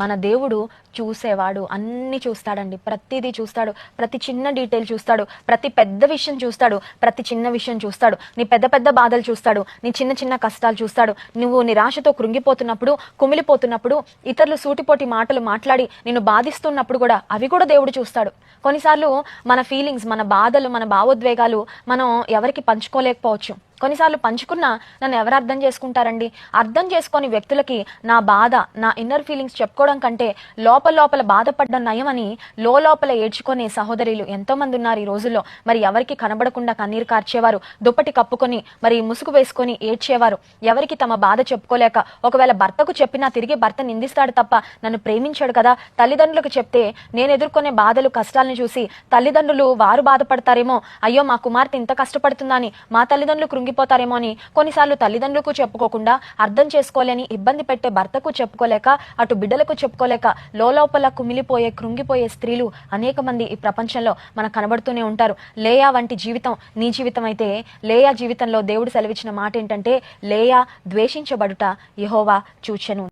మన దేవుడు చూసేవాడు, అన్ని చూస్తాడండి. ప్రతిదీ చూస్తాడు, ప్రతి చిన్న డీటెయిల్ చూస్తాడు, ప్రతి పెద్ద విషయం చూస్తాడు, ప్రతి చిన్న విషయం చూస్తాడు. నీ పెద్ద పెద్ద బాధలు చూస్తాడు, నీ చిన్న చిన్న కష్టాలు చూస్తాడు. నువ్వు నిరాశతో కృంగిపోతున్నప్పుడు, కుమిలిపోతున్నప్పుడు, ఇతరులు సూటిపోటి మాటలు మాట్లాడి నిన్ను బాధిస్తున్నప్పుడు కూడా అవి కూడా దేవుడు చూస్తాడు. కొన్నిసార్లు మన ఫీలింగ్స్, మన బాధలు, మన భావోద్వేగాలు మనం ఎవరికి పంచుకోలేకపోవచ్చు. కొన్నిసార్లు పంచుకున్నా నన్ను ఎవరు అర్థం చేసుకుంటారండి? అర్థం చేసుకొని వ్యక్తులకి నా బాధ, నా ఇన్నర్ ఫీలింగ్స్ చెప్పుకోవడం కంటే లోపల బాధపడ్డ నయమని లోపల ఏడ్చుకునే సహోదరులు ఎంతో మంది ఉన్నారు ఈ రోజుల్లో. మరి ఎవరికి కనబడకుండా కన్నీరు కార్చేవారు, దుప్పటి కప్పుకొని మరి ముసుగు వేసుకొని ఏడ్చేవారు, ఎవరికి తమ బాధ చెప్పుకోలేక, ఒకవేళ భర్తకు చెప్పినా తిరిగి భర్త నిందిస్తాడు తప్ప నన్ను ప్రేమించాడు కదా. తల్లిదండ్రులకు చెప్తే నేను ఎదుర్కొనే బాధలు, కష్టాలను చూసి తల్లిదండ్రులు వారు బాధపడతారేమో, అయ్యో మా కుమార్తె ఇంత కష్టపడుతుందని మా తల్లిదండ్రులు కృంగిపోతారేమో అని కొన్నిసార్లు తల్లిదండ్రులకు చెప్పుకోకుండా, అర్థం చేసుకోలేని ఇబ్బంది పెట్టే భర్తకు చెప్పుకోలేక, అటు బిడ్డలకు చెప్పుకోలేక లోపల కుమిలిపోయే, కృంగిపోయే స్త్రీలు అనేక మంది ఈ ప్రపంచంలో మనకు కనబడుతూనే ఉంటారు. లేయా వంటి జీవితం నీ జీవితం అయితే, లేయా జీవితంలో దేవుడు సెలవిచ్చిన మాట ఏంటంటే, లేయా ద్వేషించబడుట యెహోవా చూచెను.